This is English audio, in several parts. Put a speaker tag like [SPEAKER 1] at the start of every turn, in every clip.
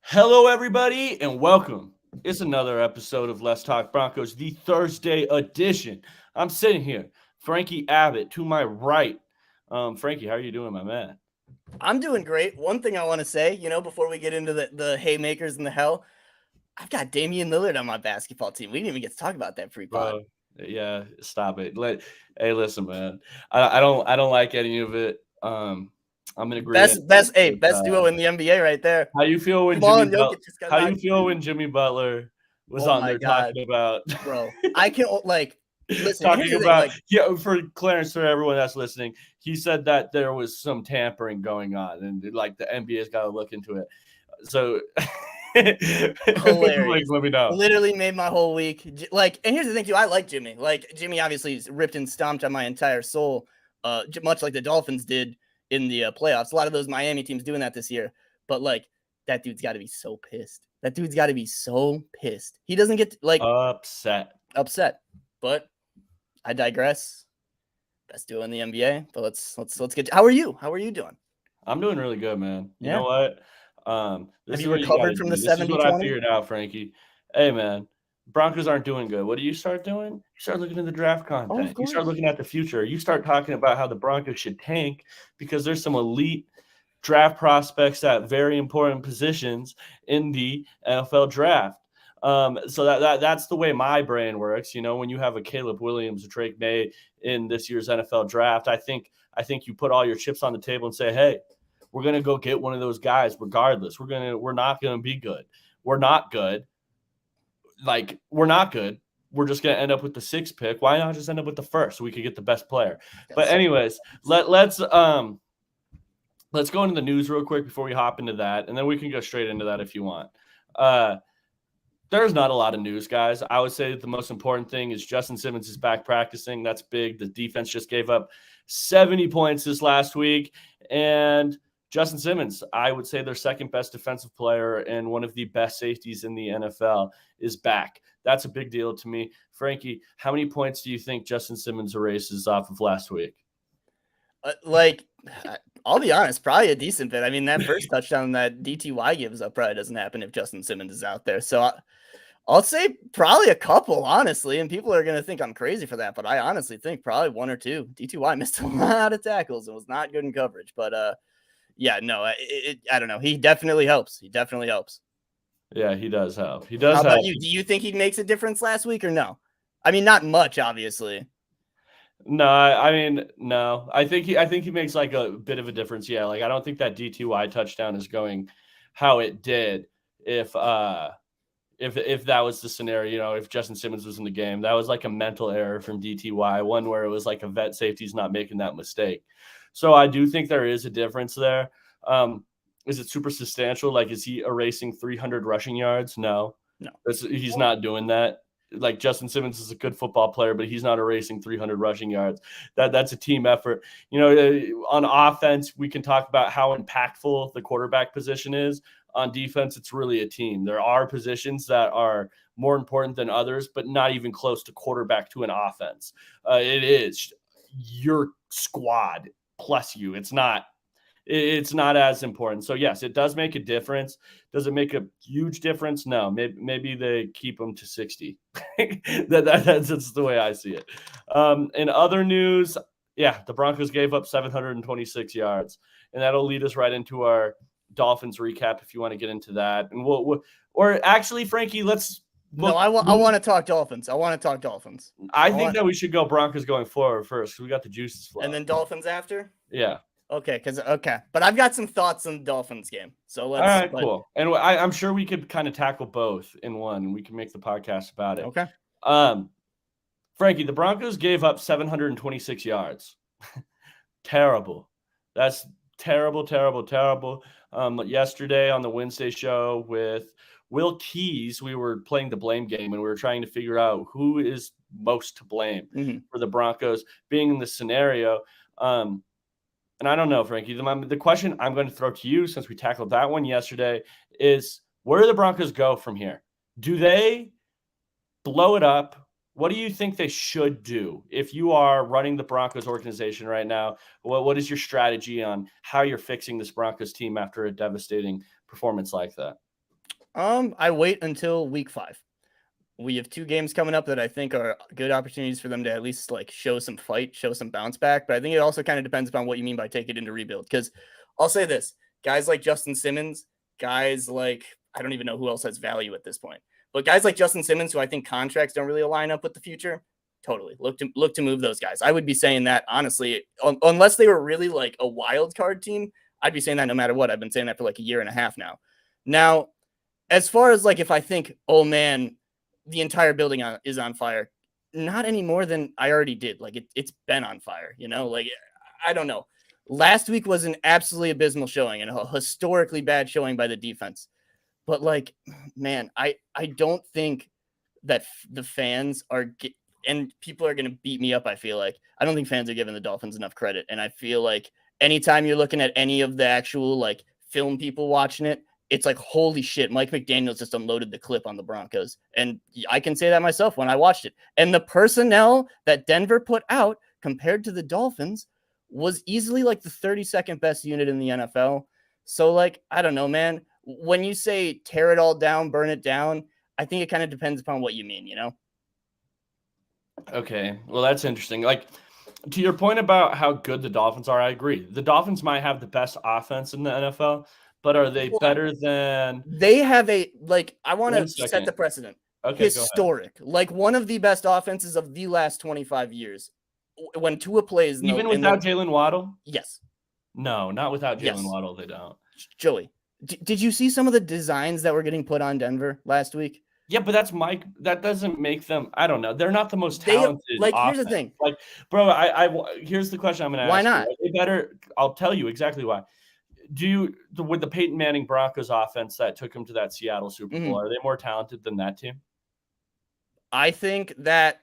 [SPEAKER 1] Hello, everybody, and welcome. It's another episode of Let's Talk Broncos, the Thursday edition. I'm sitting here, Frankie Abbott, to my right. Frankie, how are you doing, my man?
[SPEAKER 2] I'm doing great. One thing I want to say, before we get into the haymakers and the hell, I've got Damian Lillard on my basketball team. We didn't even get to talk about that pre-pod.
[SPEAKER 1] Bro, yeah, stop it. Hey, listen, man. I don't like any of it. I'm in agreement with
[SPEAKER 2] Best duo in the NBA right there.
[SPEAKER 1] how you feel when
[SPEAKER 2] Jamal and Jokic just got
[SPEAKER 1] How you
[SPEAKER 2] knocked.
[SPEAKER 1] feel when Jimmy Butler was
[SPEAKER 2] Oh
[SPEAKER 1] on
[SPEAKER 2] my
[SPEAKER 1] there
[SPEAKER 2] god,
[SPEAKER 1] talking about
[SPEAKER 2] bro! I can listen. Here's
[SPEAKER 1] talking
[SPEAKER 2] the thing,
[SPEAKER 1] about for Clarence, for everyone that's listening, he said that there was some tampering going on and like the NBA's got to look into it. So
[SPEAKER 2] hilarious.
[SPEAKER 1] let me know.
[SPEAKER 2] Literally made my whole week. And here's the thing too. I like Jimmy. Like Jimmy obviously ripped and stomped on my entire soul, much like the Dolphins did in the playoffs. A lot of those Miami teams doing that this year. But that dude's got to be so pissed. That dude's got to be so pissed. He doesn't get upset. But I digress. Best duo in the NBA. But let's get. How are you? How are you doing?
[SPEAKER 1] I'm doing really good, man. You
[SPEAKER 2] Yeah.
[SPEAKER 1] know what?
[SPEAKER 2] Have
[SPEAKER 1] This is
[SPEAKER 2] you
[SPEAKER 1] what you got to
[SPEAKER 2] recovered from
[SPEAKER 1] do.
[SPEAKER 2] the
[SPEAKER 1] This is what I
[SPEAKER 2] 70-20?
[SPEAKER 1] figured out, Frankie. Hey, man, Broncos aren't doing good. What do you start doing? You start looking at the draft
[SPEAKER 2] Oh, of
[SPEAKER 1] content. You start
[SPEAKER 2] course.
[SPEAKER 1] looking at the future. You start talking about how the Broncos should tank because there's some elite draft prospects at very important positions in the NFL draft. So that's the way my brain works. You know, when you have a Caleb Williams or Drake May in this year's NFL draft, I think you put all your chips on the table and say, hey, we're gonna go get one of those guys regardless. We're not gonna be good. We're not good. We're not good. We're just gonna end up with the sixth pick. Why not just end up with the first so we could get the best player? But anyways, let's go into the news real quick before we hop into that, and then we can go straight into that if you want. There's not a lot of news, guys. I would say that the most important thing is Justin Simmons is back practicing. That's big. The defense just gave up 70 points this last week, and Justin Simmons, I would say their second best defensive player and one of the best safeties in the NFL, is back. That's a big deal to me. Frankie, how many points do you think Justin Simmons erases off of last week?
[SPEAKER 2] I'll be honest, probably a decent bit. I mean, that first touchdown that DTY gives up probably doesn't happen if Justin Simmons is out there. So I'll say probably a couple, honestly. And people are going to think I'm crazy for that, but I honestly think probably one or two. DTY missed a lot of tackles and was not good in coverage. But yeah, no, I don't know. He definitely helps.
[SPEAKER 1] Yeah, he does help.
[SPEAKER 2] How about you? Do you think he makes a difference last week or no? I mean, not much, obviously.
[SPEAKER 1] No, I mean, no. I think he makes like a bit of a difference. Yeah, like I don't think that DTY touchdown is going how it did if that was the scenario, you know, if Justin Simmons was in the game. That was like a mental error from DTY, one where it was like a vet safety's not making that mistake. So I do think there is a difference there. Is it super substantial? Like, is he erasing 300 rushing yards? No. He's not doing that. Like, Justin Simmons is a good football player, but he's not erasing 300 rushing yards. That's a team effort. You know, on offense, we can talk about how impactful the quarterback position is. On defense, it's really a team. There are positions that are more important than others, but not even close to quarterback to an offense. It is your squad plus you. It's not as important. So yes, it does make a difference. Does it make a huge difference? No. Maybe they keep them to 60. That's the way I see it. In other news, yeah, the Broncos gave up 726 yards, and that'll lead us right into our Dolphins recap if you want to get into that. And or actually, Frankie, let's.
[SPEAKER 2] I want to talk Dolphins.
[SPEAKER 1] I think that we should go Broncos going forward first because we got the juices flowing.
[SPEAKER 2] And then Dolphins after?
[SPEAKER 1] Yeah.
[SPEAKER 2] Okay, but I've got some thoughts on the Dolphins game. So let's.
[SPEAKER 1] All right, cool. And I'm sure we could kind of tackle both in one, and we can make the podcast about it.
[SPEAKER 2] Okay.
[SPEAKER 1] Frankie, the Broncos gave up 726 yards. Terrible. That's terrible. Yesterday on the Wednesday show with Will Keys, we were playing the blame game, and we were trying to figure out who is most to blame for the Broncos being in this scenario. And I don't know, Frankie, the question I'm going to throw to you, since we tackled that one yesterday, is where do the Broncos go from here? Do they blow it up? What do you think they should do if you are running the Broncos organization right now? What is your strategy on how you're fixing this Broncos team after a devastating performance like that?
[SPEAKER 2] I wait until week 5. We have 2 games coming up that I think are good opportunities for them to at least like show some fight, show some bounce back. But I think it also kind of depends upon what you mean by take it into rebuild. Because I'll say this, guys like Justin Simmons, guys like, I don't even know who else has value at this point, but guys like Justin Simmons, who I think contracts don't really align up with the future, totally look to move those guys. I would be saying that honestly, unless they were really like a wild card team, I'd be saying that no matter what. I've been saying that for like a year and a half now. Now, as far as like if I think, oh man, the entire building is on fire, not any more than I already did. Like it's been on fire, you know? Like, I don't know. Last week was an absolutely abysmal showing and a historically bad showing by the defense. But like, man, I don't think that the fans are and people are going to beat me up. I feel like I don't think fans are giving the Dolphins enough credit. And I feel like anytime you're looking at any of the actual like film people watching it, it's like, holy shit, Mike McDaniel's just unloaded the clip on the Broncos. And I can say that myself when I watched it. And the personnel that Denver put out compared to the Dolphins was easily like the 32nd best unit in the NFL. So like, I don't know, man. When you say tear it all down, burn it down, I think it kind of depends upon what you mean, you know?
[SPEAKER 1] Okay, well, that's interesting. Like, to your point about how good the Dolphins are, I agree. The Dolphins might have the best offense in the NFL, but are they better than?
[SPEAKER 2] They have a, like, I want to set
[SPEAKER 1] second.
[SPEAKER 2] the precedent.
[SPEAKER 1] Okay,
[SPEAKER 2] Historic, like one of the best offenses of the last 25 years. When Tua plays,
[SPEAKER 1] even without Jalen Waddle?
[SPEAKER 2] Yes.
[SPEAKER 1] No, not without Jalen Waddle, they don't.
[SPEAKER 2] Joey, did you see some of the designs that were getting put on Denver last week?
[SPEAKER 1] Yeah, but that's Mike. That doesn't make them. I don't know. They're not the most talented.
[SPEAKER 2] Like, here's the thing.
[SPEAKER 1] Like, bro, here's the question I'm going to ask.
[SPEAKER 2] Why not?
[SPEAKER 1] They better. I'll tell you exactly why. With the Peyton Manning Broncos offense that took him to that Seattle Super Bowl, are they more talented than that team?
[SPEAKER 2] I think that.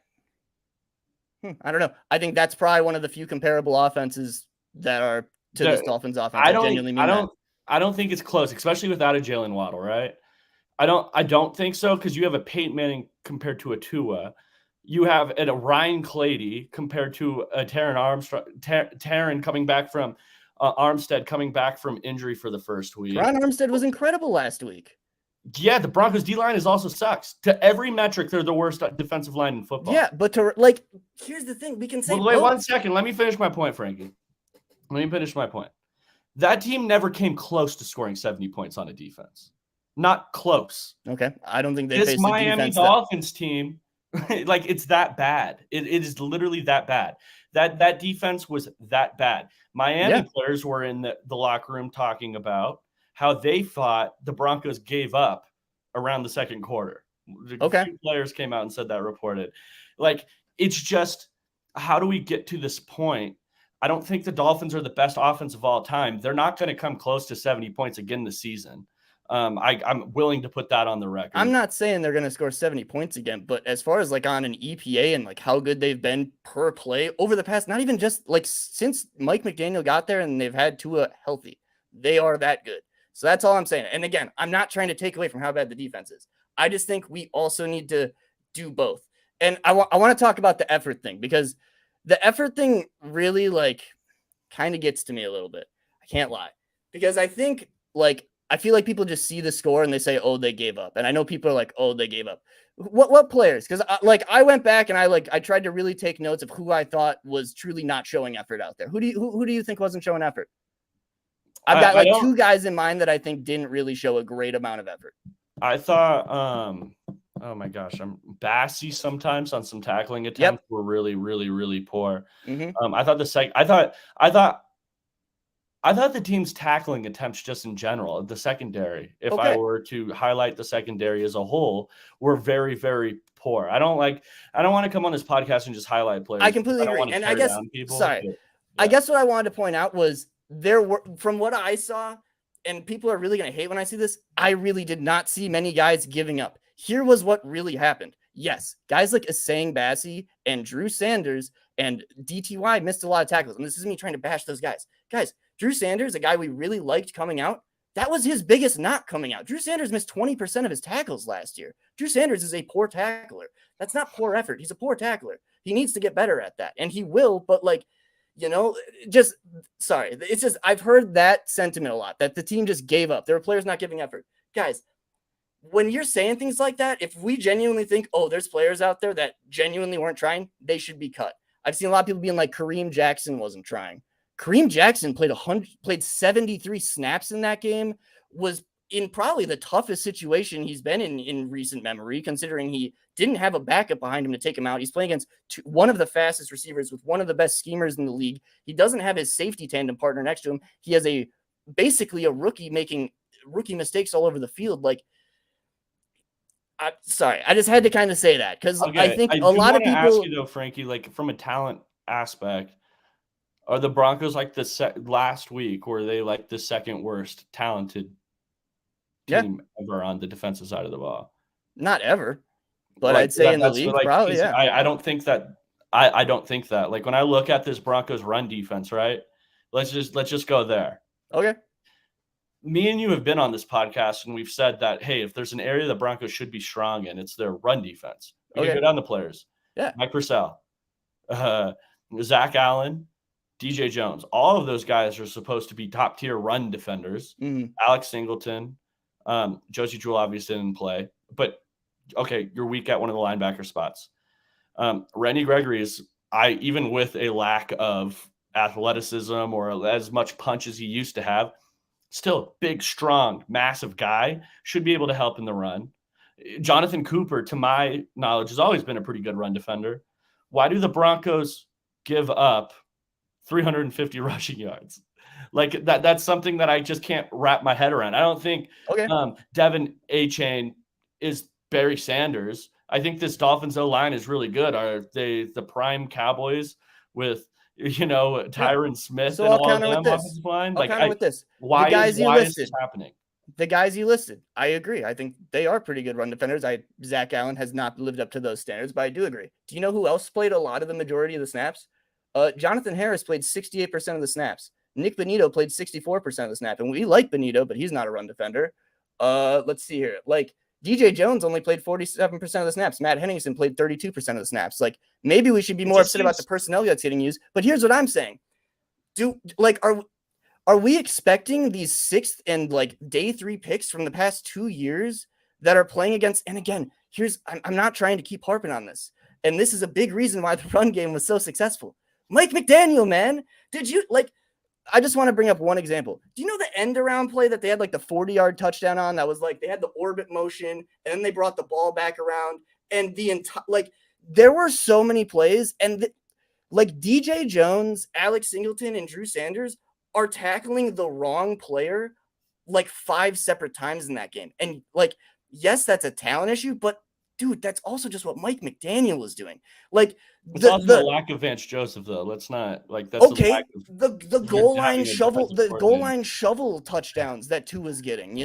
[SPEAKER 2] I don't know. I think that's probably one of the few comparable offenses that are to this Dolphins offense. I
[SPEAKER 1] don't think it's close, especially without a Jalen Waddle, right? I don't think so, because you have a Peyton Manning compared to a Tua. You have a Ryan Clady compared to a Taron coming back from Armstead coming back from injury for the first week.
[SPEAKER 2] Ron Armstead was incredible last week.
[SPEAKER 1] Yeah, the Broncos D-line is also sucks. To every metric, they're the worst defensive line in football.
[SPEAKER 2] Yeah, but here's the thing. We can say,
[SPEAKER 1] wait 1 second. Let me finish my point, Frankie. Let me finish my point. That team never came close to scoring 70 points on a defense. Not close.
[SPEAKER 2] Okay. I don't think they
[SPEAKER 1] this Miami Dolphins team, like, it's that bad. It is literally that bad. That defense was that bad. Miami players were in the locker room talking about how they thought the Broncos gave up around the second quarter.
[SPEAKER 2] Okay.
[SPEAKER 1] A few players came out and said that, reported. Like, it's just, how do we get to this point? I don't think the Dolphins are the best offense of all time. They're not going to come close to 70 points again this season. I'm willing to put that on the record.
[SPEAKER 2] I'm not saying they're going to score 70 points again, but as far as like on an EPA and like how good they've been per play over the past, not even just like since Mike McDaniel got there and they've had Tua healthy, they are that good. So that's all I'm saying. And again, I'm not trying to take away from how bad the defense is. I just think we also need to do both. And I want to talk about the effort thing, because the effort thing really like kind of gets to me a little bit. I can't lie, because I think like, I feel like people just see the score and they say, oh, they gave up. And I know people are like, oh, they gave up. What players? Because I went back and I tried to really take notes of who I thought was truly not showing effort out there. Who do you think wasn't showing effort? I've got two guys in mind that I think didn't really show a great amount of effort.
[SPEAKER 1] I thought, oh my gosh, I'm Bassey sometimes on some tackling attempts were really, really, really poor.
[SPEAKER 2] Mm-hmm.
[SPEAKER 1] I thought the team's tackling attempts just in general, the secondary, if I were to highlight the secondary as a whole, were very, very poor. I don't want to come on this podcast and just highlight players.
[SPEAKER 2] I completely agree. And I guess, I guess what I wanted to point out was there were, from what I saw, and people are really going to hate when I see this, I really did not see many guys giving up. Here was what really happened. Yes, guys like Asang Bassey and Drew Sanders and DTY missed a lot of tackles. And this isn't me trying to bash those guys. Guys, Drew Sanders, a guy we really liked coming out, that was his biggest knock coming out. Drew Sanders missed 20% of his tackles last year. Drew Sanders is a poor tackler. That's not poor effort. He's a poor tackler. He needs to get better at that. And he will, but like, you know, just, sorry. It's just, I've heard that sentiment a lot, that the team just gave up. There were players not giving effort. Guys, when you're saying things like that, if we genuinely think, oh, there's players out there that genuinely weren't trying, they should be cut. I've seen a lot of people being like Kareem Jackson wasn't trying. Kareem Jackson played 73 snaps in that game, was in probably the toughest situation he's been in recent memory, considering he didn't have a backup behind him to take him out. He's playing against one of the fastest receivers with one of the best schemers in the league. He doesn't have his safety tandem partner next to him. He has basically a rookie making rookie mistakes all over the field. Like, I'm sorry, I just had to kind of say that because I think a lot of people.
[SPEAKER 1] Ask you though, Frankie, like from a talent aspect, are the Broncos like last week? Were they like the second worst talented team ever on the defensive side of the ball?
[SPEAKER 2] Not ever, but I'd say in the league, probably. Yeah,
[SPEAKER 1] I don't think that. I don't think that. Like when I look at this Broncos run defense, right? Let's just go there.
[SPEAKER 2] Okay.
[SPEAKER 1] Me and you have been on this podcast, and we've said that, hey, if there's an area the Broncos should be strong in, it's their run defense. We can go down the players.
[SPEAKER 2] Yeah.
[SPEAKER 1] Mike Purcell, Zach Allen, DJ Jones. All of those guys are supposed to be top-tier run defenders.
[SPEAKER 2] Mm-hmm.
[SPEAKER 1] Alex Singleton, Josie Jewell obviously didn't play. But, okay, you're weak at one of the linebacker spots. Randy Gregory is, even with a lack of athleticism or as much punch as he used to have, still big, strong, massive guy, should be able to help in the run. Jonathan Cooper, to my knowledge, has always been a pretty good run defender. Why do the Broncos give up 350 rushing yards? Like that's something that I just can't wrap my head around. I don't think Devin A-Chain is Barry Sanders. I think this Dolphins O-line is really good. Are they the prime Cowboys with Tyron Smith and all of them offensive line?
[SPEAKER 2] I'll counter with this.
[SPEAKER 1] Why is this happening?
[SPEAKER 2] The guys you listed, I agree. I think they are pretty good run defenders. Zach Allen has not lived up to those standards, but I do agree. Do you know who else played a lot of the majority of the snaps? Jonathan Harris played 68% of the snaps. Nick Bonito played 64% of the snaps. And we like Bonito, but he's not a run defender. Let's see here. Like, DJ Jones only played 47% of the snaps. Matt Henningsen played 32% of the snaps. Like, maybe we should be more upset about the personnel that's getting used. But here's what I'm saying. Are we expecting these 6th and like day 3 picks from the past 2 years that are playing against? And again, I'm not trying to keep harping on this. And this is a big reason why the run game was so successful. Mike McDaniel, man. I just want to bring up one example. Do you know the end around play that they had like the 40-yard touchdown on? That was like they had the orbit motion and then they brought the ball back around and there were so many plays and DJ Jones, Alex Singleton, and Drew Sanders are tackling the wrong player like 5 separate times in that game. And like, yes, that's a talent issue, but dude, that's also just what Mike McDaniel was doing. Like
[SPEAKER 1] it's also the lack of Vance Joseph, though. Let's not like that's
[SPEAKER 2] okay. The goal line shovel touchdowns that Tua's getting.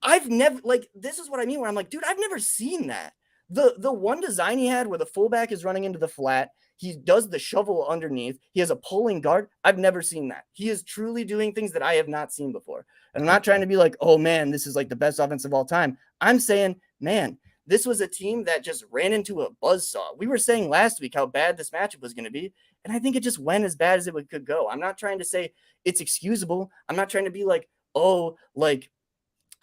[SPEAKER 2] I've never this is what I mean. Where I'm like, dude, I've never seen that. The one design he had where the fullback is running into the flat, he does the shovel underneath. He has a pulling guard. I've never seen that. He is truly doing things that I have not seen before. And I'm not trying to be like, oh man, this is like the best offense of all time. I'm saying, man, this was a team that just ran into a buzzsaw. We were saying last week how bad this matchup was going to be, and I think it just went as bad as it could go. I'm not trying to say it's excusable. I'm not trying to be like, oh, like,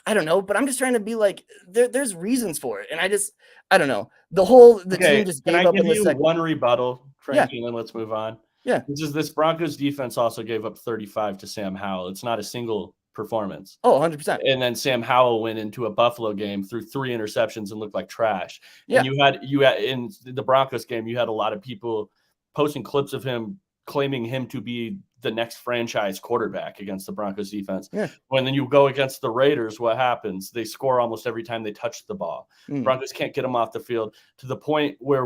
[SPEAKER 2] I don't know, but I'm just trying to be like, there's reasons for it. And I don't know. The team just gave up in the second.
[SPEAKER 1] One rebuttal, Frankie, and then let's move on.
[SPEAKER 2] Yeah.
[SPEAKER 1] This Broncos defense also gave up 35 to Sam Howell. It's not a single performance.
[SPEAKER 2] Oh, 100%.
[SPEAKER 1] And then Sam Howell went into a Buffalo game, threw 3 interceptions and looked like trash.
[SPEAKER 2] Yeah.
[SPEAKER 1] And you had in the Broncos game, you had a lot of people posting clips of him claiming him to be the next franchise quarterback against the Broncos defense.
[SPEAKER 2] Yeah.
[SPEAKER 1] When then you go against the Raiders, what happens? They score almost every time they touch the ball. Broncos can't get them off the field to the point where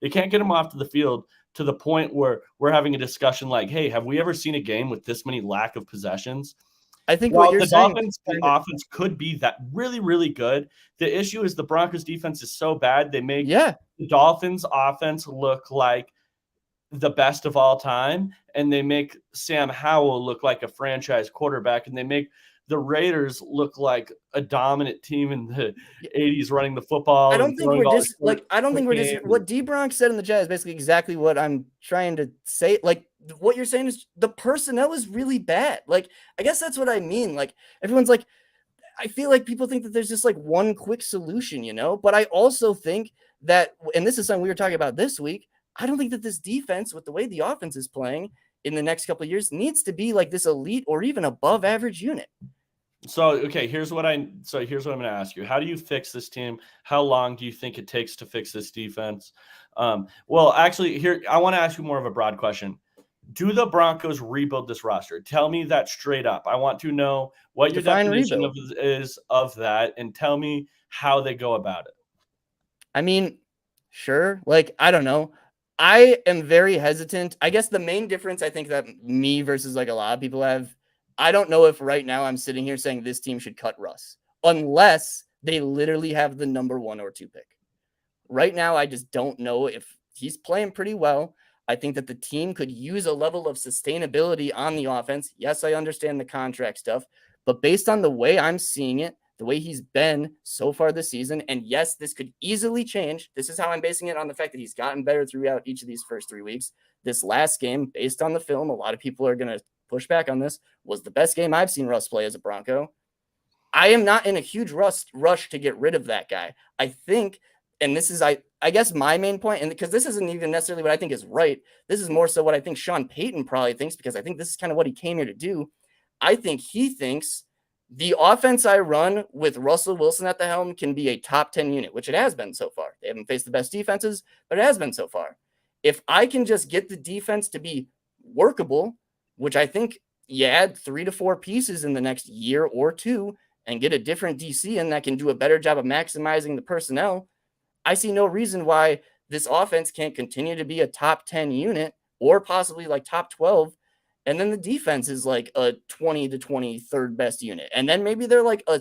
[SPEAKER 1] they can't get them off to the field to the point where we're having a discussion like, hey, have we ever seen a game with this many lack of possessions?
[SPEAKER 2] I think what you're saying,
[SPEAKER 1] the offense could be that really, really good. The issue is the Broncos defense is so bad. They make the Dolphins offense look like the best of all time, and they make Sam Howell look like a franchise quarterback, and they make the Raiders look like a dominant team in the 80s running the football.
[SPEAKER 2] I don't think we're what D-Bronx said in the chat is basically exactly what I'm trying to say. Like, what you're saying is the personnel is really bad. Like, I guess that's what I mean. Like, everyone's like, I feel like people think that there's just like one quick solution, but I also think that, and this is something we were talking about this week, I don't think that this defense, with the way the offense is playing in the next couple of years, needs to be like this elite or even above average unit.
[SPEAKER 1] So, okay, here's what I'm going to ask you. How do you fix this team? How long do you think it takes to fix this defense? Well, actually, here, I want to ask you more of a broad question. Do the Broncos rebuild this roster? Tell me that straight up. I want to know what your definition is of that, and tell me how they go about it.
[SPEAKER 2] I mean, sure. Like, I don't know. I am very hesitant. I guess the main difference I think that me versus like a lot of people have, I don't know if right now I'm sitting here saying this team should cut Russ unless they literally have the number 1 or 2 pick. Right now, I just don't know if he's playing pretty well. I think that the team could use a level of sustainability on the offense. Yes, I understand the contract stuff, but based on the way I'm seeing it, the way he's been so far this season, and yes, this could easily change. This is how I'm basing it on the fact that he's gotten better throughout each of these first 3 weeks. This last game, based on the film, a lot of people are going to push back on this, was the best game I've seen Russ play as a Bronco. I am not in a huge rush to get rid of that guy. I think, and this is, I guess my main point, and because this isn't even necessarily what I think is right, this is more so what I think Sean Payton probably thinks, because I think this is kind of what he came here to do. I think he thinks the offense I run with Russell Wilson at the helm can be a top 10 unit, which it has been so far. They haven't faced the best defenses, but it has been so far. If I can just get the defense to be workable, which I think you add 3 to 4 pieces in the next year or 2 and get a different DC in that can do a better job of maximizing the personnel, I see no reason why this offense can't continue to be a top 10 unit or possibly like top 12. And then the defense is like a 20 to 23rd best unit. And then maybe they're like a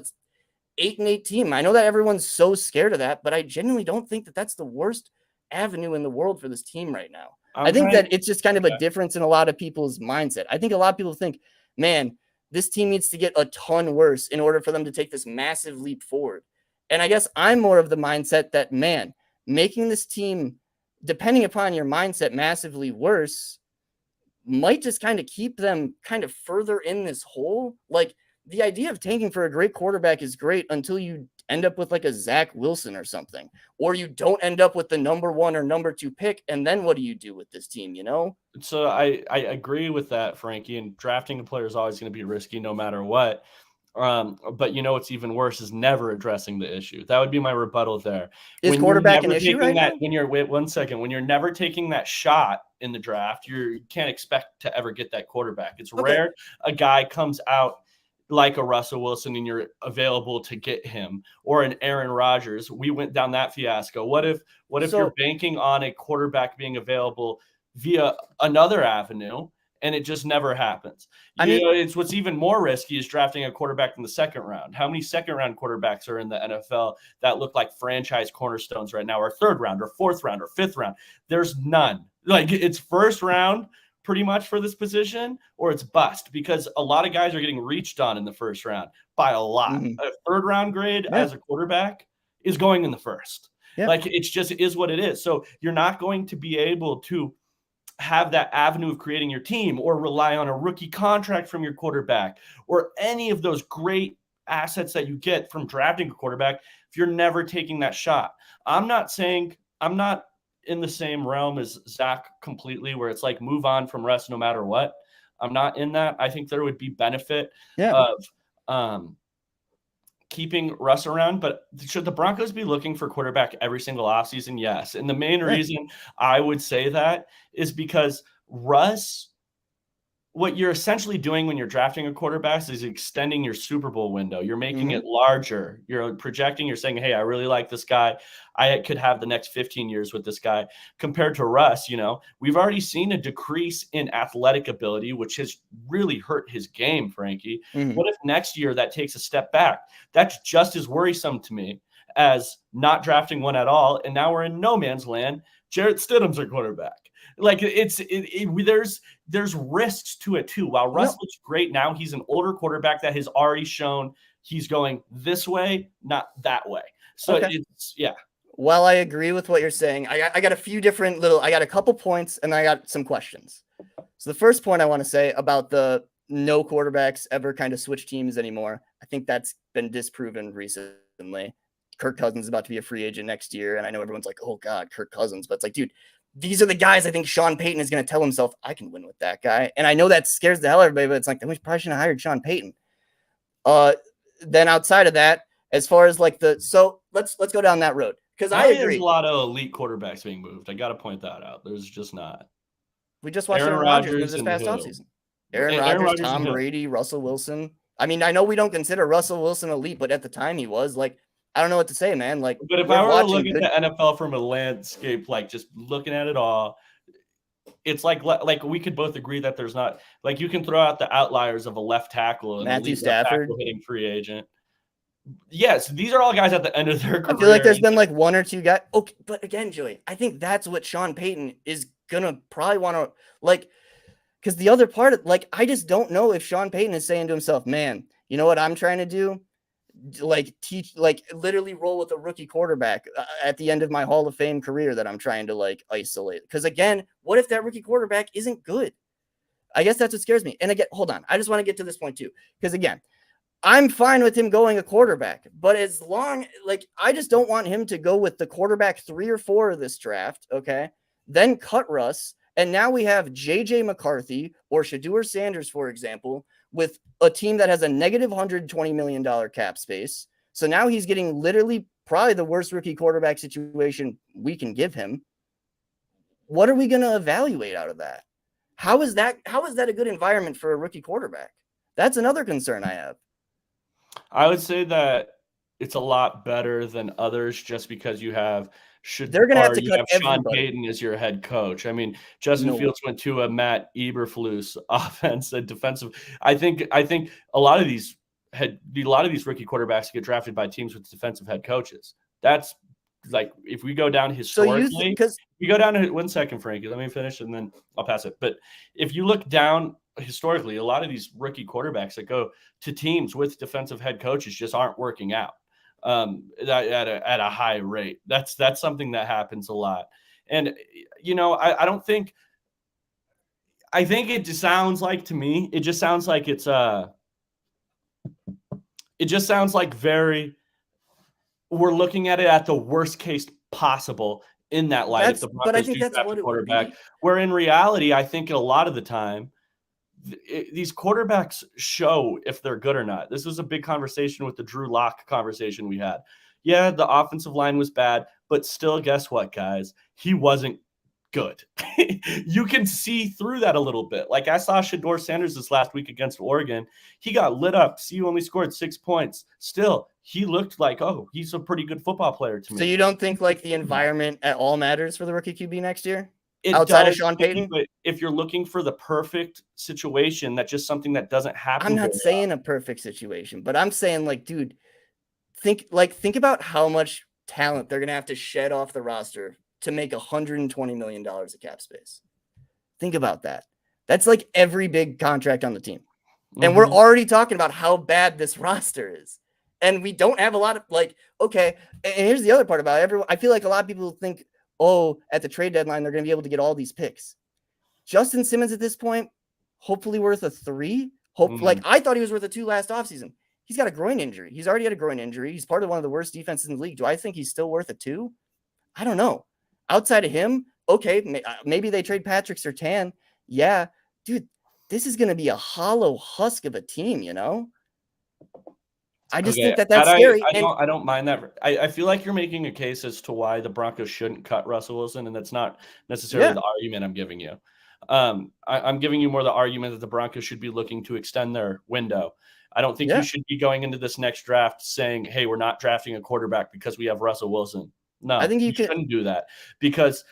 [SPEAKER 2] 8-8 team. I know that everyone's so scared of that, but I genuinely don't think that that's the worst avenue in the world for this team right now. I think that it's just kind of a difference in a lot of people's mindset. I think a lot of people think, man, this team needs to get a ton worse in order for them to take this massive leap forward. And I guess I'm more of the mindset that, man, making this team, depending upon your mindset, massively worse might just kind of keep them kind of further in this hole. Like, the idea of tanking for a great quarterback is great until you end up with like a Zach Wilson or something, or you don't end up with the number 1 or number 2 pick. And then what do you do with this team,
[SPEAKER 1] So I agree with that, Frankie, and drafting a player is always going to be risky no matter what. But what's even worse is never addressing the issue. That would be my rebuttal there.
[SPEAKER 2] Is quarterback an issue right now?
[SPEAKER 1] When you're never taking that shot in the draft, you can't expect to ever get that quarterback. It's rare a guy comes out like a Russell Wilson and you're available to get him, or an Aaron Rodgers. We went down that fiasco. What if you're banking on a quarterback being available via another avenue and it just never happens? It's what's even more risky is drafting a quarterback in the second round. How many second round quarterbacks are in the NFL that look like franchise cornerstones right now, or third round or fourth round or fifth round? There's none. Like, it's first round pretty much for this position, or it's bust, because a lot of guys are getting reached on in the first round by a lot. Mm-hmm. A third round grade as a quarterback is going in the first. Yeah. Like, it's just is what it is. So you're not going to be able to have that avenue of creating your team or rely on a rookie contract from your quarterback or any of those great assets that you get from drafting a quarterback if you're never taking that shot. I'm not in the same realm as Zach completely, where it's like move on from Russ no matter what. I'm not in that. I think there would be benefit of keeping Russ around, but should the Broncos be looking for quarterback every single offseason? Yes. And the main reason I would say that is because Russ, what you're essentially doing when you're drafting a quarterback is extending your Super Bowl window. You're making it larger. You're projecting, you're saying, hey, I really like this guy. I could have the next 15 years with this guy. Compared to Russ, we've already seen a decrease in athletic ability, which has really hurt his game, Frankie. Mm-hmm. What if next year that takes a step back? That's just as worrisome to me as not drafting one at all. And now we're in no man's land. Jarrett Stidham's our quarterback. Like, there's risks to it too. While Russ looks great now, he's an older quarterback that has already shown he's going this way, not that way. So
[SPEAKER 2] Well, I agree with what you're saying. I got a few different I got a couple points and I got some questions. So the first point I want to say about the no quarterbacks ever kind of switch teams anymore. I think that's been disproven recently. Kirk Cousins is about to be a free agent next year. And I know everyone's like, oh God, Kirk Cousins. But it's like, dude, these are the guys I think Sean Payton is going to tell himself, I can win with that guy. And I know that scares the hell out of everybody, but it's like, then we probably shouldn't have hired Sean Payton. Then outside of that, as far as like so let's go down that road. Because I agree.
[SPEAKER 1] There's a lot of elite quarterbacks being moved. I got to point that out. There's just not.
[SPEAKER 2] We just watched Aaron Rodgers this past offseason. Aaron Rodgers, Tom Brady, Russell Wilson. I mean, I know we don't consider Russell Wilson elite, but at the time he was. Like, I don't know what to say, man. Like,
[SPEAKER 1] but if I were to look at the NFL from a landscape, like just looking at it all, it's like we could both agree that there's not, like, you can throw out the outliers of a left tackle and
[SPEAKER 2] Matthew Stafford
[SPEAKER 1] hitting free agent. Yes, these are all guys at the end of their career.
[SPEAKER 2] I feel like there's been like one or two guys. Okay, but again, Joey, I think that's what Sean Payton is gonna probably want to like, because the other part, like, I just don't know if Sean Payton is saying to himself, man, you know what I'm trying to do? Like literally roll with a rookie quarterback at the end of my Hall of Fame career that I'm trying to like isolate. Because again, what if that rookie quarterback isn't good? I guess that's what scares me. And again, hold on. I just want to get to this point too. Because again, I'm fine with him going a quarterback, but as long, like, I just don't want him to go with the quarterback 3 or 4 of this draft. Okay. Then cut Russ. And now we have JJ McCarthy or Shedeur Sanders, for example, with a team that has a negative $120 million cap space. So now he's getting literally probably the worst rookie quarterback situation we can give him. What are we going to evaluate out of that? How is that a good environment for a rookie quarterback? That's another concern I have.
[SPEAKER 1] I would say that it's a lot better than others just because you have
[SPEAKER 2] they're going to have to cut
[SPEAKER 1] Sean Payton as your head coach. I mean, Justin Fields went to a Matt Eberflus offense and defensive. I think a lot of these rookie quarterbacks get drafted by teams with defensive head coaches. That's like, if we go down historically, you go down to 1 second, Frankie, let me finish and then I'll pass it. But if you look down historically, a lot of these rookie quarterbacks that go to teams with defensive head coaches just aren't working out at a high rate. That's something that happens a lot. And, you know, I think it just sounds like, to me, it just sounds like it just sounds like we're looking at it at the worst case possible in that light. If the Broncos do draft a quarterback, where in reality, I think a lot of the time, these quarterbacks show if they're good or not. This was a big conversation with the Drew Lock conversation we had. Yeah, the offensive line was bad, but still, guess what, guys? He wasn't good. You can see through that a little bit. Like, I saw Shedeur Sanders this last week against Oregon. He got lit up. CU only scored 6 points. Still, he looked like, oh, he's a pretty good football player to me.
[SPEAKER 2] So you don't think like the environment at all matters for the rookie QB next year?
[SPEAKER 1] Outside of Sean Payton? But if you're looking for the perfect situation, that's just something that doesn't happen.
[SPEAKER 2] I'm not saying a perfect situation, but I'm saying, like, dude, think about how much talent they're going to have to shed off the roster to make $120 million of cap space. Think about that. That's like every big contract on the team. Mm-hmm. And we're already talking about how bad this roster is. And we don't have a lot of, like, okay. And here's the other part about it. I feel like a lot of people think, oh, at the trade deadline, they're going to be able to get all these picks. Justin Simmons at this point, hopefully worth a 3. Like, I thought he was worth a 2 last offseason. He's got a groin injury. He's already had a groin injury. He's part of one of the worst defenses in the league. Do I think he's still worth a 2? I don't know. Outside of him, okay, maybe they trade Patrick Surtain. Yeah, dude, this is going to be a hollow husk of a team, you know? I just think that's scary.
[SPEAKER 1] I don't mind that. I feel like you're making a case as to why the Broncos shouldn't cut Russell Wilson, and that's not necessarily the argument I'm giving you. I'm giving you more the argument that the Broncos should be looking to extend their window. I don't think you should be going into this next draft saying, hey, we're not drafting a quarterback because we have Russell Wilson. No, I think you shouldn't do that, because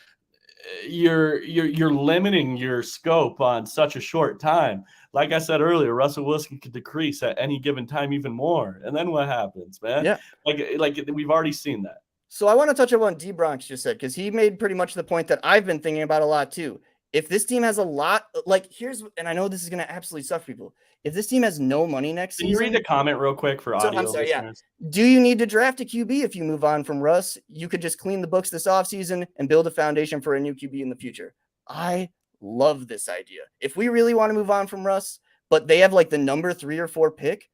[SPEAKER 1] you're limiting your scope on such a short time. Like I said earlier, Russell Wilson could decrease at any given time even more. And then what happens, man? Yeah. Like we've already seen that.
[SPEAKER 2] So I want to touch on what D-Bronx just said, because he made pretty much the point that I've been thinking about a lot too. If this team has a lot, like, and I know this is going to absolutely suck people. If this team has no money next season.
[SPEAKER 1] Can you read the comment real quick for audio?
[SPEAKER 2] I'm sorry, listeners? Yeah. Do you need to draft a QB if you move on from Russ? You could just clean the books this offseason and build a foundation for a new QB in the future. I love this idea. If we really want to move on from Russ, but they have like the number 3 or 4 pick,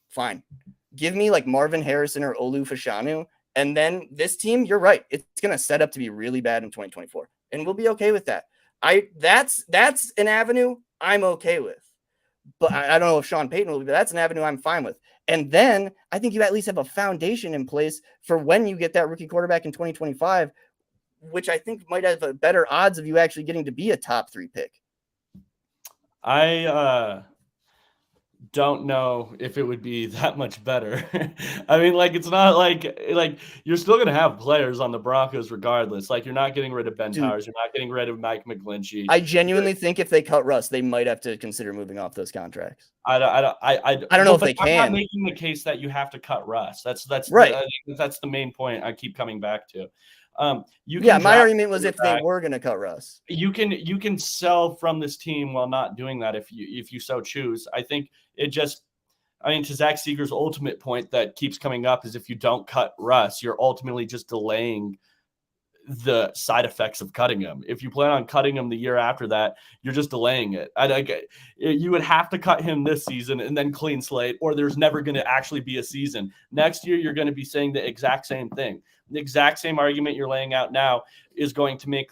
[SPEAKER 2] fine. Give me like Marvin Harrison or Olu Fashanu. And then this team, you're right. It's going to set up to be really bad in 2024. And we'll be okay with that. That's an avenue I'm okay with. But I don't know if Sean Payton will be, but that's an avenue I'm fine with. And then I think you at least have a foundation in place for when you get that rookie quarterback in 2025, which I think might have a better odds of you actually getting to be a top 3 pick.
[SPEAKER 1] I don't know if it would be that much better. I mean, like, it's not like you're still going to have players on the Broncos regardless. Like, you're not getting rid of Ben Towers. You're not getting rid of Mike McGlinchey.
[SPEAKER 2] I genuinely think if they cut Russ, they might have to consider moving off those contracts.
[SPEAKER 1] I
[SPEAKER 2] don't know if they can.
[SPEAKER 1] I'm not making the case that you have to cut Russ. That's
[SPEAKER 2] right.
[SPEAKER 1] That's the main point I keep coming back to.
[SPEAKER 2] My argument was if they were going to cut Russ,
[SPEAKER 1] you can sell from this team while not doing that if you so choose. I think to Zach Seeger's ultimate point that keeps coming up is if you don't cut Russ, you're ultimately just delaying the side effects of cutting him. If you plan on cutting him the year after that, you're just delaying it. You would have to cut him this season and then clean slate, or there's never going to actually be a season. Next year, you're going to be saying the exact same thing. The exact same argument you're laying out now is going to make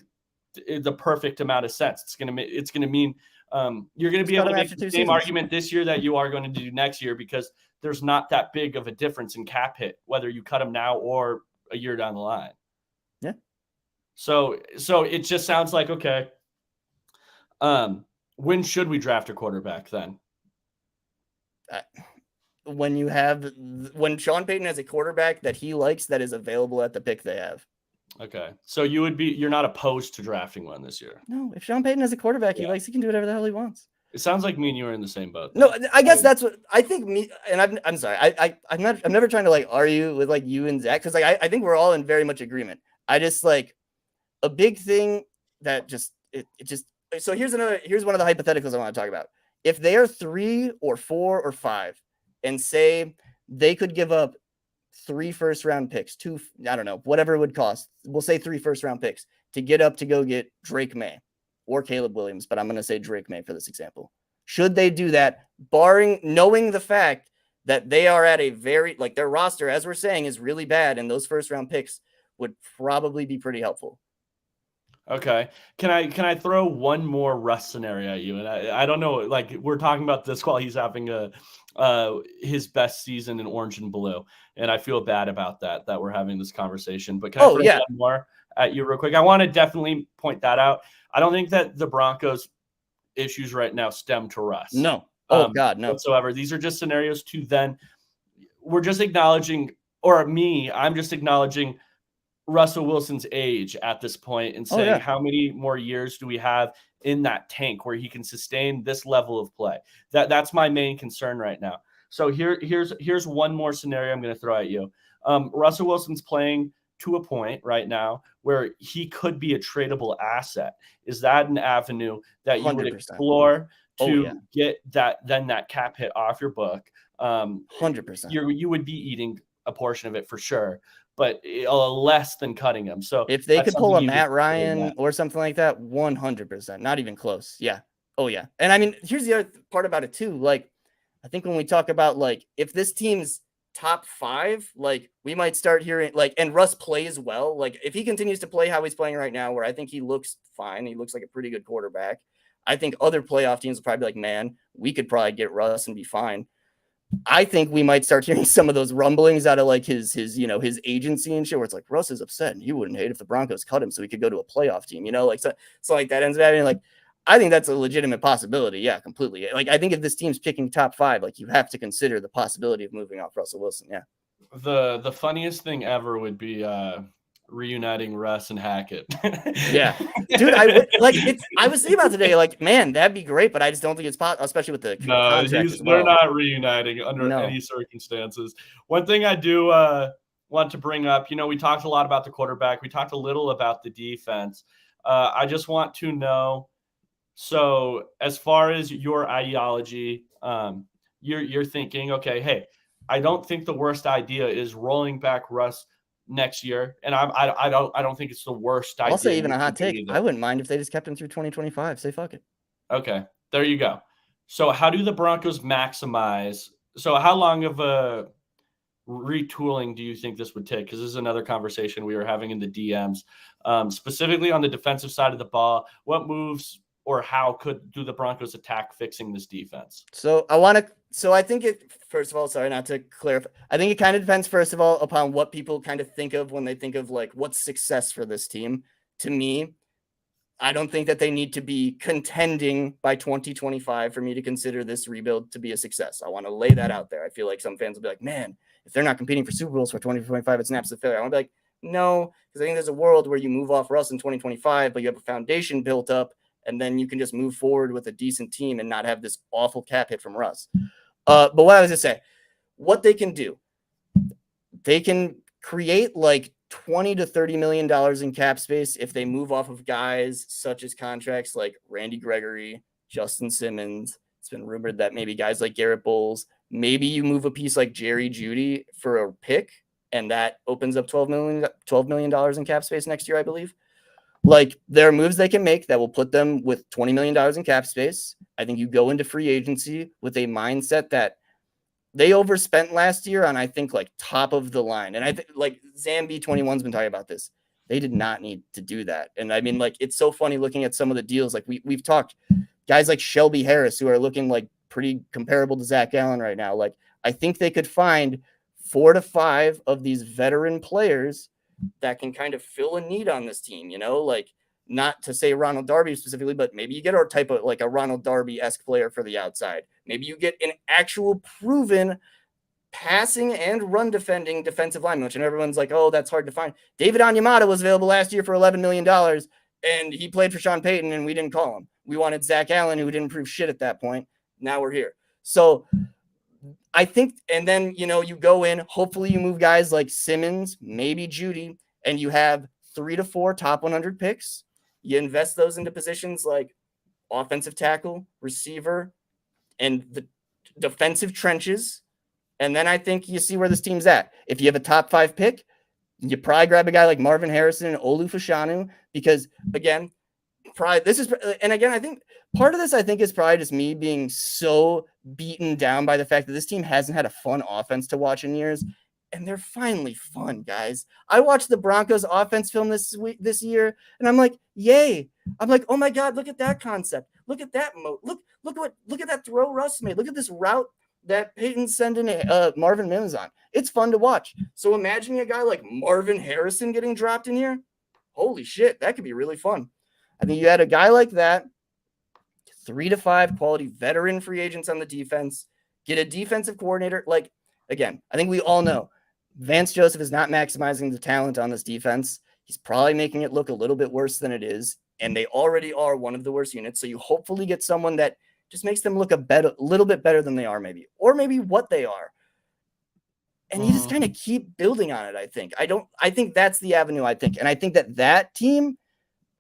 [SPEAKER 1] the perfect amount of sense. It's going to mean you're going to be able to make the same argument this year that you are going to do next year, because there's not that big of a difference in cap hit, whether you cut him now or a year down the line.
[SPEAKER 2] Yeah.
[SPEAKER 1] So it just sounds like, okay, when should we draft a quarterback then?
[SPEAKER 2] When Sean Payton has a quarterback that he likes that is available at the pick they have.
[SPEAKER 1] Okay. So you're not opposed to drafting one this year?
[SPEAKER 2] No, if Sean Payton has a quarterback he likes, he can do whatever the hell he wants.
[SPEAKER 1] It sounds like me and you are in the same boat.
[SPEAKER 2] No, I guess that's what I think. I'm sorry. I'm never trying to like argue with like you and Zach, because like I think we're all in very much agreement. I just like a big thing that so here's one of the hypotheticals I want to talk about. If they are 3 or 4 or 5 and say they could give up 3 first-round picks, 2, I don't know, whatever it would cost. We'll say 3 first-round picks to get up to go get Drake May or Caleb Williams, but I'm going to say Drake May for this example. Should they do that, knowing the fact that they are at a very, like, their roster, as we're saying, is really bad, and those first-round picks would probably be pretty helpful.
[SPEAKER 1] Okay. Can I throw one more Russ scenario at you? And I don't know, like, we're talking about this while he's having his best season in orange and blue, and I feel bad about that we're having this conversation. But can I throw one more at you real quick? I want to definitely point that out. I don't think that the Broncos' issues right now stem to Russ.
[SPEAKER 2] No. Oh God, no.
[SPEAKER 1] Whatsoever. These are just scenarios to then. We're just acknowledging, I'm just acknowledging Russell Wilson's age at this point and saying, how many more years do we have in that tank where he can sustain this level of play? That's my main concern right now. So here's one more scenario I'm going to throw at you. Russell Wilson's playing to a point right now where he could be a tradable asset. Is that an avenue that you 100%. Would explore to get that cap hit off your book?
[SPEAKER 2] 100%.
[SPEAKER 1] You would be eating a portion of it for sure, but less than cutting him. So
[SPEAKER 2] if they could pull a Matt Ryan or something like that, 100%, not even close. Yeah. Oh yeah. And I mean, here's the other part about it too. Like, I think when we talk about like, if this team's top 5, like we might start hearing like, and Russ plays well. Like if he continues to play how he's playing right now, where I think he looks fine, he looks like a pretty good quarterback. I think other playoff teams will probably be like, man, we could probably get Russ and be fine. I think we might start hearing some of those rumblings out of like his agency and shit, where it's like Russ is upset and he wouldn't hate if the Broncos cut him so he could go to a playoff team, like so like that ends up happening. Like I think that's a legitimate possibility. Yeah, completely. Like I think if this team's picking top 5, like you have to consider the possibility of moving off Russell Wilson. Yeah.
[SPEAKER 1] The funniest thing ever would be reuniting Russ and Hackett.
[SPEAKER 2] Yeah, dude. I was thinking about today, like, man, that'd be great, but I just don't think it's possible, especially with the contract.
[SPEAKER 1] They're not reuniting under any circumstances. One thing I do want to bring up, we talked a lot about the quarterback. We talked a little about the defense. I just want to know, so as far as your ideology, you're thinking, okay, hey, I don't think the worst idea is rolling back Russ next year, and I don't think it's the worst idea.
[SPEAKER 2] I'll say even a hot take. I wouldn't mind if they just kept him through 2025. Say fuck it.
[SPEAKER 1] Okay, there you go. So how do the Broncos maximize? So how long of a retooling do you think this would take? Because this is another conversation we were having in the DMs, specifically on the defensive side of the ball. What moves or how do the Broncos attack fixing this defense?
[SPEAKER 2] So I think it, first of all, sorry, not to clarify. I think it kind of depends, first of all, upon what people kind of think of when they think of like what's success for this team. To me, I don't think that they need to be contending by 2025 for me to consider this rebuild to be a success. I want to lay that out there. I feel like some fans will be like, man, if they're not competing for Super Bowls for 2025, it's an absolute failure. I want to be like, no, because I think there's a world where you move off Russ in 2025, but you have a foundation built up, and then you can just move forward with a decent team and not have this awful cap hit from Russ. But what I was going to say, what they can do, they can create like $20 to $30 million in cap space if they move off of guys such as contracts like Randy Gregory, Justin Simmons. It's been rumored that maybe guys like Garrett Bowles, maybe you move a piece like Jerry Jeudy for a pick, and that opens up $12 million in cap space next year, I believe. Like, there are moves they can make that will put them with $20 million in cap space. I think you go into free agency with a mindset that they overspent last year on, I think, like top of the line. And I think like Zambi 21's been talking about this. They did not need to do that. And I mean, like, it's so funny looking at some of the deals. Like we've talked guys like Shelby Harris, who are looking like pretty comparable to Zach Allen right now. Like, I think they could find 4 to 5 of these veteran players that can kind of fill a need on this team, you know, like, not to say Ronald Darby specifically, but maybe you get a type of like a Ronald Darby-esque player for the outside. Maybe you get an actual proven passing and run defending defensive lineman, which everyone's like, oh, that's hard to find. David Onyemata was available last year for $11 million, and he played for Sean Payton, and we didn't call him. We wanted Zach Allen, who didn't prove shit at that point. Now we're here. So I think, and then, you know, you go in, hopefully you move guys like Simmons, maybe Jeudy, and you have 3 to 4 top 100 picks. You invest those into positions like offensive tackle, receiver, and the defensive trenches. And then I think you see where this team's at. If you have a top 5 pick, you probably grab a guy like Marvin Harrison and Olu Fashanu, because again, I think part of this, I think, is probably just me being so beaten down by the fact that this team hasn't had a fun offense to watch in years. And they're finally fun, guys. I watched the Broncos offense film this year, and I'm like, yay. I'm like, oh my God, look at that concept. Look at that mode. Look at that throw Russ made. Look at this route that Peyton's sending Marvin Mims on. It's fun to watch. So imagine a guy like Marvin Harrison getting dropped in here. Holy shit, that could be really fun. I think you had a guy like that, 3 to 5 quality veteran free agents on the defense, get a defensive coordinator. Like, again, I think we all know Vance Joseph is not maximizing the talent on this defense. He's probably making it look a little bit worse than it is, and they already are one of the worst units. So you hopefully get someone that just makes them look a little bit better than they are, maybe, or maybe what they are. And you just kind of keep building on it. I think that's the avenue. And I think that team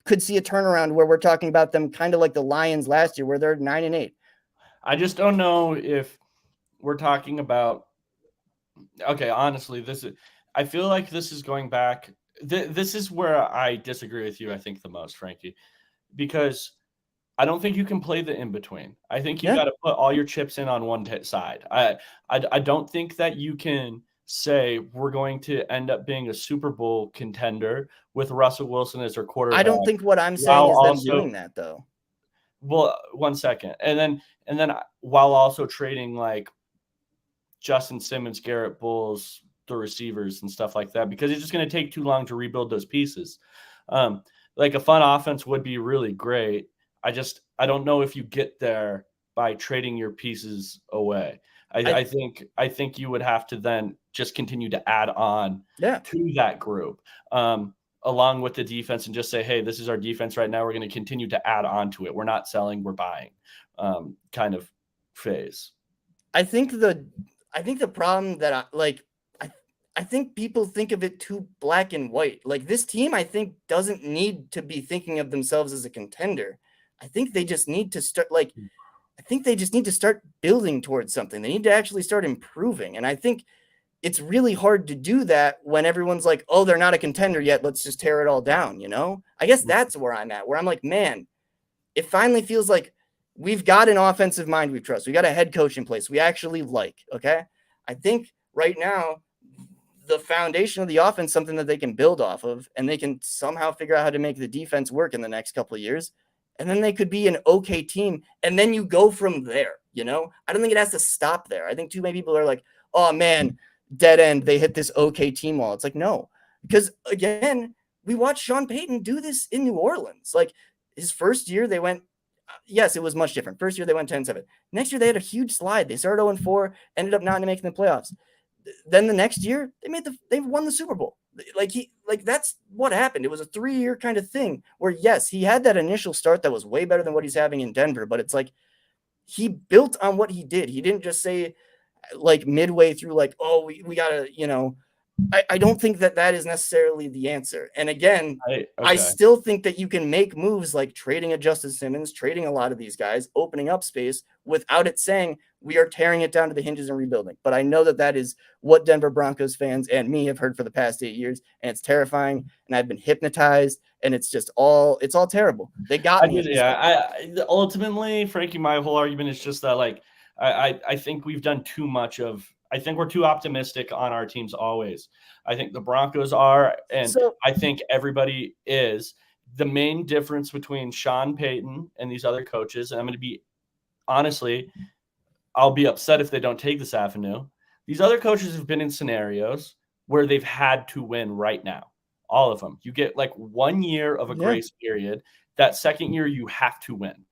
[SPEAKER 2] could see a turnaround where we're talking about them kind of like the Lions last year, where they're 9-8.
[SPEAKER 1] I just don't know if we're talking about. Okay, honestly, I feel like this is going back. This is where I disagree with you, I think, the most, Frankie, because I don't think you can play the in between. I think you got to put all your chips in on one side. I don't think that you can say we're going to end up being a Super Bowl contender with Russell Wilson as our quarterback.
[SPEAKER 2] I don't think what I'm saying is them doing that, though.
[SPEAKER 1] Well, 1 second, and then while also trading like Justin Simmons, Garrett Bowles, the receivers and stuff like that, because it's just going to take too long to rebuild those pieces. Like a fun offense would be really great. I don't know if you get there by trading your pieces away. I think you would have to then just continue to add on to that group, along with the defense, and just say, hey, this is our defense right now. We're going to continue to add on to it. We're not selling, we're buying, kind of phase.
[SPEAKER 2] I think the problem that I think people think of it too black and white. Like, this team, I think, doesn't need to be thinking of themselves as a contender. I think they just need to start building towards something. They need to actually start improving. And I think it's really hard to do that when everyone's like, oh, they're not a contender yet, let's just tear it all down, you know? I guess that's where I'm at, where I'm like, man, it finally feels like we've got an offensive mind we trust. We got a head coach in place we actually like. Okay. I think right now, the foundation of the offense, something that they can build off of, and they can somehow figure out how to make the defense work in the next couple of years. And then they could be an okay team. And then you go from there, I don't think it has to stop there. I think too many people are like, oh man, dead end. They hit this okay team wall. It's like, no, because again, we watched Sean Payton do this in New Orleans. Like his first year, they went, yes, it was much different. First year, they went 10-7. Next year, they had a huge slide. They started 0-4, ended up not making the playoffs. Then the next year, they won the Super Bowl. That's what happened. It was a 3-year kind of thing where, yes, he had that initial start that was way better than what he's having in Denver, but it's like he built on what he did. He didn't just say like midway through, like, oh, we gotta, I don't think that is necessarily the answer. And again, I still think that you can make moves like trading a Justin Simmons, trading a lot of these guys, opening up space without it saying we are tearing it down to the hinges and rebuilding. But I know that is what Denver Broncos fans and me have heard for the past 8 years. And it's terrifying. And I've been hypnotized. And it's all terrible. They got me.
[SPEAKER 1] Ultimately, Frankie, my whole argument is just that, like, I think we've done too much of. I think we're too optimistic on our teams always. I think the Broncos are, and I think everybody is. The main difference between Sean Payton and these other coaches, and I'm going to be honestly, I'll be upset if they don't take this avenue. These other coaches have been in scenarios where they've had to win right now. All of them. You get like 1 year of a grace period. That second year, you have to win.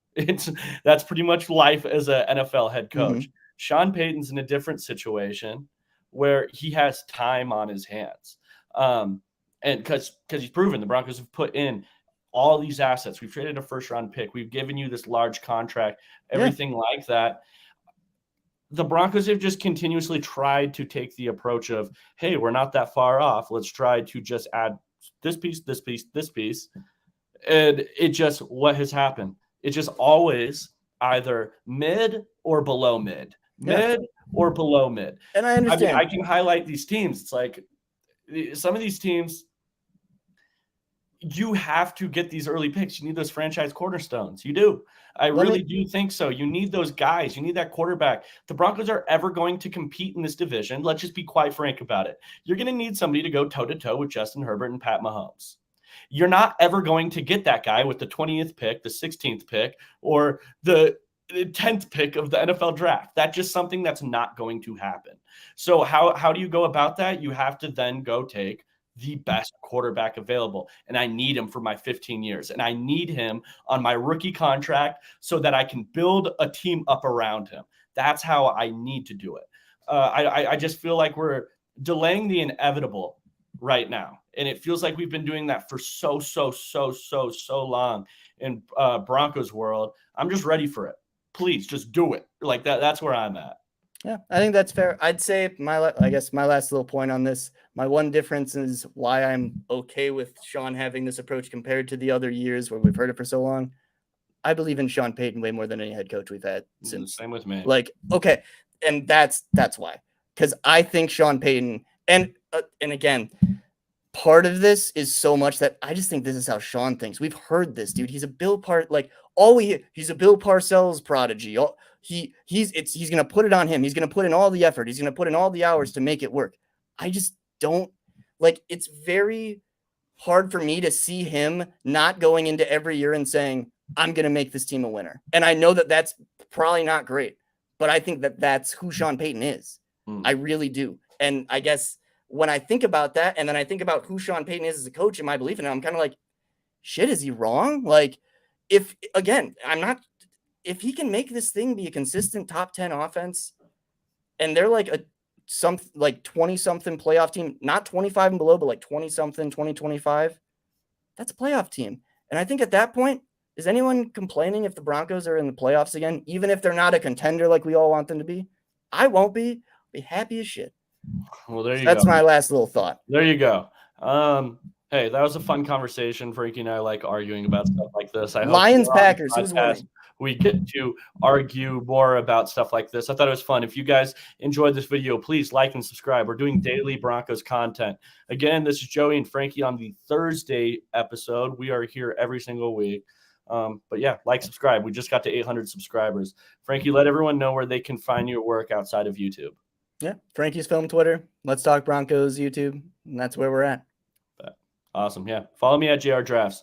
[SPEAKER 1] That's pretty much life as an NFL head coach. Mm-hmm. Sean Payton's in a different situation where he has time on his hands. And because he's proven the Broncos have put in all these assets. We've traded a first-round pick. We've given you this large contract, everything like that. The Broncos have just continuously tried to take the approach of, hey, we're not that far off. Let's try to just add this piece, this piece, this piece. And it just, what has happened? It just always either mid or below mid. Mid or below mid.
[SPEAKER 2] And I understand.
[SPEAKER 1] I mean, I can highlight these teams. It's like some of these teams, you have to get these early picks. You need those franchise cornerstones. You do. I really do think so. You need those guys. You need that quarterback. The Broncos are ever going to compete in this division. Let's just be quite frank about it. You're going to need somebody to go toe-to-toe with Justin Herbert and Pat Mahomes. You're not ever going to get that guy with the 20th pick, the 16th pick, or the 10th pick of the NFL draft. That's just something that's not going to happen. So how do you go about that? You have to then go take the best quarterback available. And I need him for my 15 years. And I need him on my rookie contract so that I can build a team up around him. That's how I need to do it. I just feel like we're delaying the inevitable right now. And it feels like we've been doing that for so long in Broncos world. I'm just ready for it. Please just do it. Like that. That's where I'm at.
[SPEAKER 2] Yeah, I think that's fair. I'd say my last little point on this, my one difference is why I'm okay with Sean having this approach compared to the other years where we've heard it for so long. I believe in Sean Payton way more than any head coach we've had since.
[SPEAKER 1] Same with me.
[SPEAKER 2] Like, okay. And that's why, because I think Sean Payton and again, part of this is so much that I just think this is how Sean thinks. We've heard this, dude. He's a Bill he's a Bill Parcells prodigy. He's going to put it on him. He's going to put in all the effort. He's going to put in all the hours to make it work. I just don't it's very hard for me to see him not going into every year and saying, I'm going to make this team a winner. And I know that that's probably not great, but I think that that's who Sean Payton is. I really do. And I guess when I think about that, and then I think about who Sean Payton is as a coach and my belief in him, I'm kind of like, shit, is he wrong? Like, if he can make this thing be a consistent top 10 offense, and they're like 20-something playoff team, not 25 and below, but like 20-something, 20-25, that's a playoff team. And I think at that point, is anyone complaining if the Broncos are in the playoffs again, even if they're not a contender like we all want them to be? I won't be. I'll be happy as shit.
[SPEAKER 1] Well, there you
[SPEAKER 2] go. That's my last little thought.
[SPEAKER 1] There you go. Hey, that was a fun conversation. Frankie and I like arguing about stuff like this.
[SPEAKER 2] Lions, Packers, who's winning?
[SPEAKER 1] We get to argue more about stuff like this. I thought it was fun. If you guys enjoyed this video, please like and subscribe. We're doing daily Broncos content. Again, this is Joey and Frankie on the Thursday episode. We are here every single week. But yeah, like, subscribe. We just got to 800 subscribers. Frankie, let everyone know where they can find your work outside of YouTube.
[SPEAKER 2] Yeah, Frankie's Film Twitter. Let's Talk Broncos YouTube. And that's where we're at.
[SPEAKER 1] Awesome. Yeah. Follow me at JR Drafts.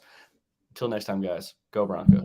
[SPEAKER 1] Until next time, guys. Go Broncos.